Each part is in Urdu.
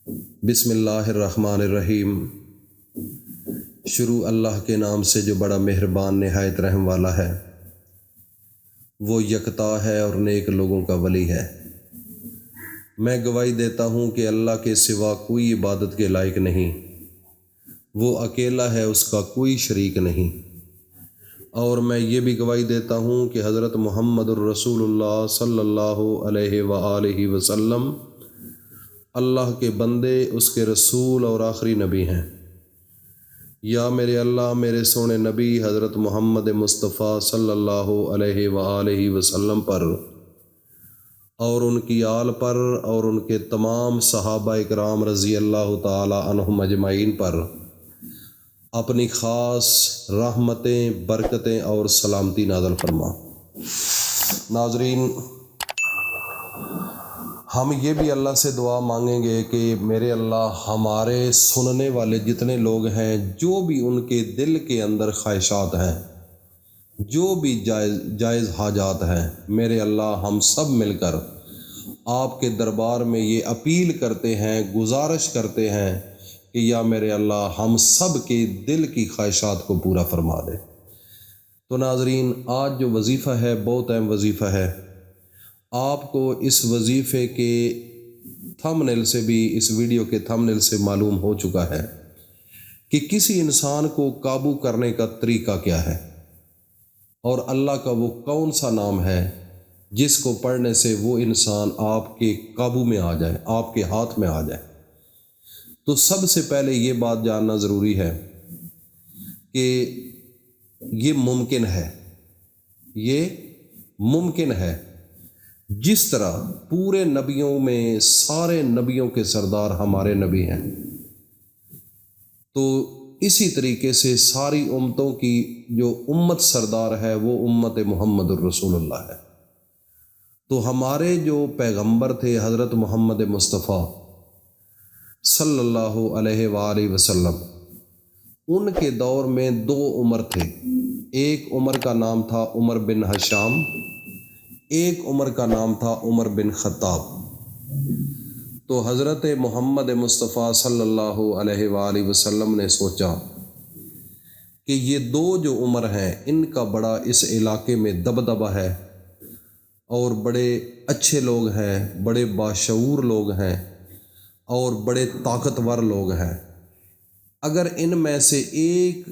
بسم اللہ الرحمن الرحیم۔ شروع اللہ کے نام سے جو بڑا مہربان نہایت رحم والا ہے۔ وہ یکتا ہے اور نیک لوگوں کا ولی ہے۔ میں گواہی دیتا ہوں کہ اللہ کے سوا کوئی عبادت کے لائق نہیں، وہ اکیلا ہے، اس کا کوئی شریک نہیں۔ اور میں یہ بھی گواہی دیتا ہوں کہ حضرت محمد الرسول اللہ صلی اللہ علیہ وآلہ وسلم اللہ کے بندے، اس کے رسول اور آخری نبی ہیں۔ یا میرے اللہ میرے سونے نبی حضرت محمد مصطفیٰ صلی اللہ علیہ وآلہ وسلم پر اور ان کی آل پر اور ان کے تمام صحابہ اکرام رضی اللہ تعالی عنہم اجمعین پر اپنی خاص رحمتیں، برکتیں اور سلامتی نازل فرما۔ ناظرین، ہم یہ بھی اللہ سے دعا مانگیں گے کہ میرے اللہ ہمارے سننے والے جتنے لوگ ہیں، جو بھی ان کے دل کے اندر خواہشات ہیں، جو بھی جائز حاجات ہیں، میرے اللہ ہم سب مل کر آپ کے دربار میں یہ اپیل کرتے ہیں، گزارش کرتے ہیں کہ یا میرے اللہ ہم سب کے دل کی خواہشات کو پورا فرما دے۔ تو ناظرین، آج جو وظیفہ ہے بہت اہم وظیفہ ہے۔ آپ کو اس وظیفے کے تھمبنیل سے بھی، اس ویڈیو کے تھمبنیل سے معلوم ہو چکا ہے کہ کسی انسان کو قابو کرنے کا طریقہ کیا ہے، اور اللہ کا وہ کون سا نام ہے جس کو پڑھنے سے وہ انسان آپ کے قابو میں آ جائے، آپ کے ہاتھ میں آ جائے۔ تو سب سے پہلے یہ بات جاننا ضروری ہے کہ یہ ممکن ہے، یہ ممکن ہے۔ جس طرح پورے نبیوں میں سارے نبیوں کے سردار ہمارے نبی ہیں، تو اسی طریقے سے ساری امتوں کی جو امت سردار ہے وہ امت محمد الرسول اللہ ہے۔ تو ہمارے جو پیغمبر تھے حضرت محمد مصطفیٰ صلی اللہ علیہ وآلہ وسلم، ان کے دور میں دو عمر تھے۔ ایک عمر کا نام تھا عمر بن ہشام، ایک عمر کا نام تھا عمر بن خطاب۔ تو حضرت محمد مصطفیٰ صلی اللہ علیہ وآلہ وسلم نے سوچا کہ یہ دو جو عمر ہیں، ان کا بڑا اس علاقے میں دبدبہ ہے، اور بڑے اچھے لوگ ہیں، بڑے باشعور لوگ ہیں، اور بڑے طاقتور لوگ ہیں۔ اگر ان میں سے ایک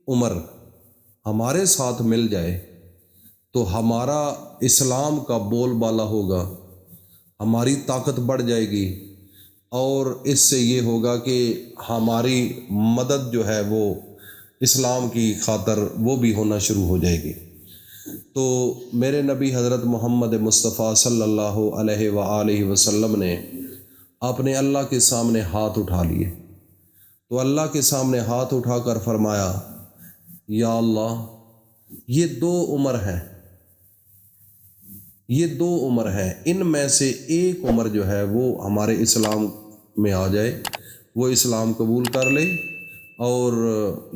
عمر ہمارے ساتھ مل جائے تو ہمارا اسلام کا بول بالا ہوگا، ہماری طاقت بڑھ جائے گی، اور اس سے یہ ہوگا کہ ہماری مدد جو ہے وہ اسلام کی خاطر وہ بھی ہونا شروع ہو جائے گی۔ تو میرے نبی حضرت محمد مصطفیٰ صلی اللہ علیہ وآلہ وسلم نے اپنے اللہ کے سامنے ہاتھ اٹھا لیے۔ تو اللہ کے سامنے ہاتھ اٹھا کر فرمایا، یا اللہ، یہ دو عمر ہیں، یہ دو عمر ہیں، ان میں سے ایک عمر جو ہے وہ ہمارے اسلام میں آ جائے، وہ اسلام قبول کر لے، اور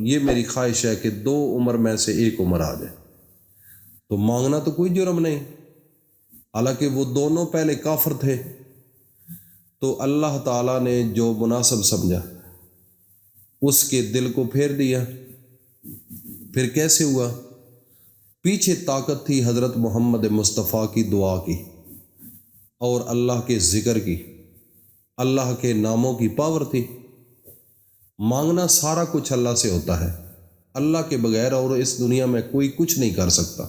یہ میری خواہش ہے کہ دو عمر میں سے ایک عمر آ جائے۔ تو مانگنا تو کوئی جرم نہیں، حالانکہ وہ دونوں پہلے کافر تھے۔ تو اللہ تعالیٰ نے جو مناسب سمجھا اس کے دل کو پھیر دیا۔ پھر کیسے ہوا؟ پیچھے طاقت تھی حضرت محمد مصطفیٰ کی دعا کی، اور اللہ کے ذکر کی، اللہ کے ناموں کی پاور تھی۔ مانگنا سارا کچھ اللہ سے ہوتا ہے، اللہ کے بغیر اور اس دنیا میں کوئی کچھ نہیں کر سکتا۔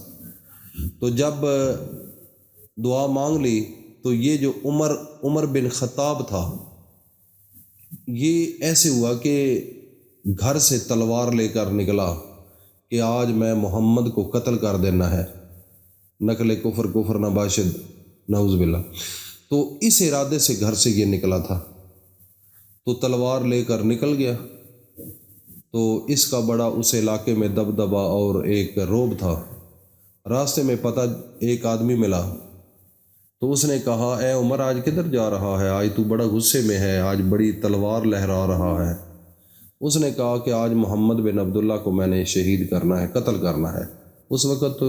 تو جب دعا مانگ لی تو یہ جو عمر بن خطاب تھا، یہ ایسے ہوا کہ گھر سے تلوار لے کر نکلا کہ آج میں محمد کو قتل کر دینا ہے، نقل کفر نہ باشد، نعوذ باللہ۔ تو اس ارادے سے گھر سے یہ نکلا تھا، تو تلوار لے کر نکل گیا۔ تو اس کا بڑا اس علاقے میں دبدبہ اور ایک رعب تھا۔ راستے میں پتہ ایک آدمی ملا، تو اس نے کہا، اے عمر، آج کدھر جا رہا ہے؟ آج تو بڑا غصے میں ہے، آج بڑی تلوار لہرا رہا ہے۔ اس نے کہا کہ آج محمد بن عبداللہ کو میں نے شہید کرنا ہے، قتل کرنا ہے۔ اس وقت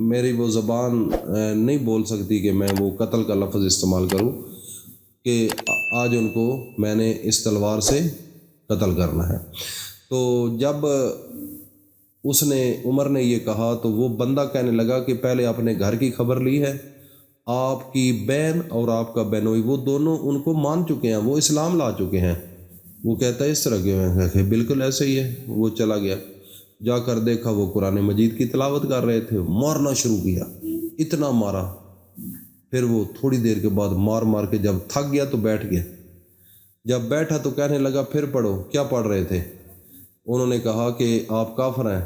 میری وہ زبان نہیں بول سکتی کہ میں وہ قتل کا لفظ استعمال کروں، کہ آج ان کو میں نے اس تلوار سے قتل کرنا ہے۔ تو جب اس نے عمر نے یہ کہا تو وہ بندہ کہنے لگا کہ پہلے اپنے گھر کی خبر لی ہے، آپ کی بہن اور آپ کا بہنوئی وہ دونوں ان کو مان چکے ہیں، وہ اسلام لا چکے ہیں۔ وہ کہتا ہے اس طرح کے بالکل ایسے ہی ہے۔ وہ چلا گیا، جا کر دیکھا وہ قرآن مجید کی تلاوت کر رہے تھے، مارنا شروع کیا، اتنا مارا۔ پھر وہ تھوڑی دیر کے بعد مار مار کے جب تھک گیا تو بیٹھ گیا۔ جب بیٹھا تو کہنے لگا پھر پڑھو۔ کیا پڑھ رہے تھے؟ انہوں نے کہا کہ آپ کافر ہیں،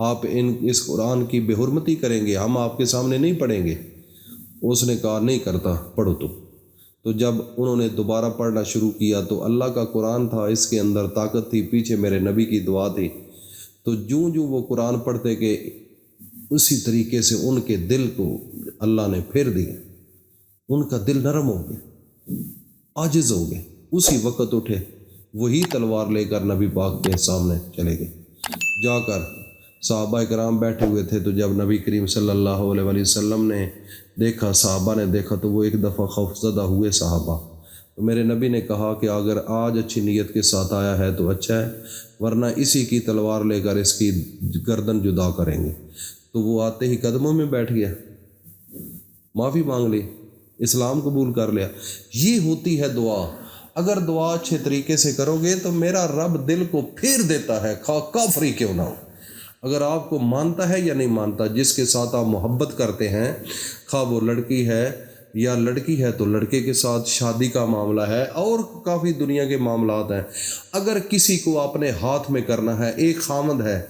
آپ اس قرآن کی بے حرمتی کریں گے، ہم آپ کے سامنے نہیں پڑھیں گے۔ اس نے کہا نہیں کرتا، پڑھو تو جب انہوں نے دوبارہ پڑھنا شروع کیا تو اللہ کا قرآن تھا، اس کے اندر طاقت تھی، پیچھے میرے نبی کی دعا تھی۔ تو جو وہ قرآن پڑھتے کہ اسی طریقے سے ان کے دل کو اللہ نے پھیر دیا، ان کا دل نرم ہو گیا، عاجز ہو گئے۔ اسی وقت اٹھے، وہی تلوار لے کر نبی پاک کے سامنے چلے گئے۔ جا کر صحابہ کرام بیٹھے ہوئے تھے، تو جب نبی کریم صلی اللہ علیہ وسلم نے دیکھا، صحابہ نے دیکھا، تو وہ ایک دفعہ خوفزدہ ہوئے صحابہ۔ تو میرے نبی نے کہا کہ اگر آج اچھی نیت کے ساتھ آیا ہے تو اچھا ہے، ورنہ اسی کی تلوار لے کر اس کی گردن جدا کریں گے۔ تو وہ آتے ہی قدموں میں بیٹھ گیا، معافی مانگ لی، اسلام قبول کر لیا۔ یہ ہوتی ہے دعا۔ اگر دعا اچھے طریقے سے کرو گے تو میرا رب دل کو پھیر دیتا ہے، خواہ کافری کیوں نہ ہو۔ اگر آپ کو مانتا ہے یا نہیں مانتا، جس کے ساتھ آپ محبت کرتے ہیں، خواہ وہ لڑکی ہے یا لڑکی ہے تو لڑکے کے ساتھ شادی کا معاملہ ہے، اور کافی دنیا کے معاملات ہیں۔ اگر کسی کو اپنے ہاتھ میں کرنا ہے، ایک خامد ہے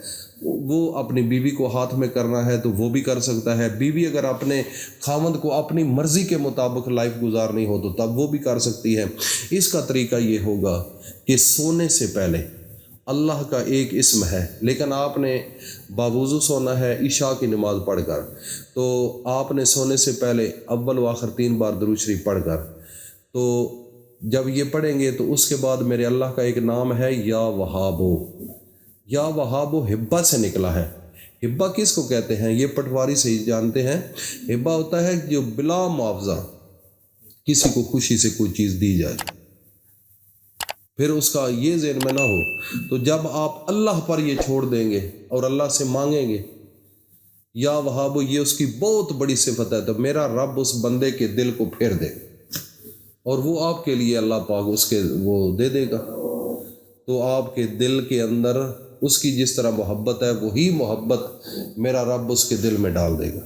وہ اپنی بیوی کو ہاتھ میں کرنا ہے تو وہ بھی کر سکتا ہے۔ بیوی اگر اپنے خامد کو اپنی مرضی کے مطابق لائف گزارنی ہو تو تب وہ بھی کر سکتی ہے۔ اس کا طریقہ یہ ہوگا کہ سونے سے پہلے اللہ کا ایک اسم ہے، لیکن آپ نے باوضو سونا ہے عشاء کی نماز پڑھ کر، تو آپ نے سونے سے پہلے اول و آخر 3 بار درود شریف پڑھ کر، تو جب یہ پڑھیں گے تو اس کے بعد میرے اللہ کا ایک نام ہے یا وہابو۔ یا وہابو ہبہ سے نکلا ہے۔ ہبہ کس کو کہتے ہیں؟ یہ پٹواری سے ہی جانتے ہیں۔ ہبہ ہوتا ہے جو بلا معاوضہ کسی کو خوشی سے کوئی چیز دی جائے، پھر اس کا یہ ذہن میں نہ ہو۔ تو جب آپ اللہ پر یہ چھوڑ دیں گے اور اللہ سے مانگیں گے یا وہابو، یہ اس کی بہت بڑی صفت ہے، تو میرا رب اس بندے کے دل کو پھیر دے اور وہ آپ کے لیے اللہ پاک اس کے وہ دے دے گا۔ تو آپ کے دل کے اندر اس کی جس طرح محبت ہے، وہی محبت میرا رب اس کے دل میں ڈال دے گا۔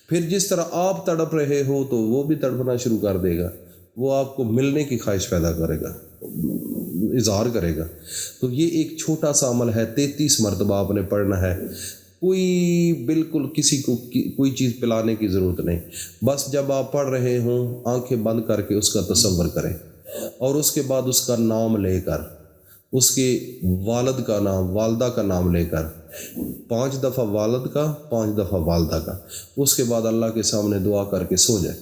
پھر جس طرح آپ تڑپ رہے ہو تو وہ بھی تڑپنا شروع کر دے گا، وہ آپ کو ملنے کی خواہش پیدا کرے گا، اظہار کرے گا۔ تو یہ ایک چھوٹا سا عمل ہے، 33 مرتبہ آپ نے پڑھنا ہے۔ کوئی بالکل کسی کو کوئی چیز پلانے کی ضرورت نہیں، بس جب آپ پڑھ رہے ہوں آنکھیں بند کر کے اس کا تصور کریں، اور اس کے بعد اس کا نام لے کر، اس کے والد کا نام، والدہ کا نام لے کر 5 دفعہ والد کا، 5 دفعہ والدہ کا، اس کے بعد اللہ کے سامنے دعا کر کے سو جائے۔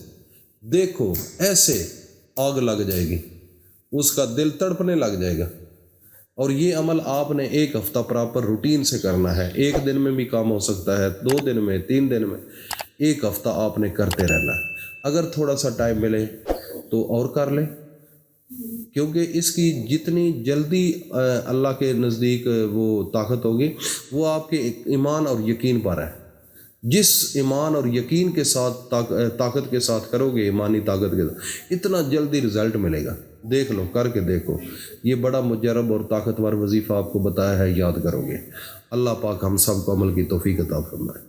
دیکھو ایسے آگ لگ جائے گی، اس کا دل تڑپنے لگ جائے گا۔ اور یہ عمل آپ نے 1 ہفتہ پراپر روٹین سے کرنا ہے۔ 1 دن میں بھی کام ہو سکتا ہے، 2 دن میں، 3 دن میں، 1 ہفتہ آپ نے کرتے رہنا ہے۔ اگر تھوڑا سا ٹائم ملے تو اور کر لیں، کیونکہ اس کی جتنی جلدی اللہ کے نزدیک وہ طاقت ہوگی، وہ آپ کے ایمان اور یقین پر ہے۔ جس ایمان اور یقین کے ساتھ طاقت کے ساتھ کرو گے، ایمانی طاقت کے ساتھ، اتنا جلدی رزلٹ ملے گا۔ دیکھ لو، کر کے دیکھو، یہ بڑا مجرب اور طاقتور وظیفہ آپ کو بتایا ہے، یاد کرو گے۔ اللہ پاک ہم سب کو عمل کی توفیق عطا فرمائے۔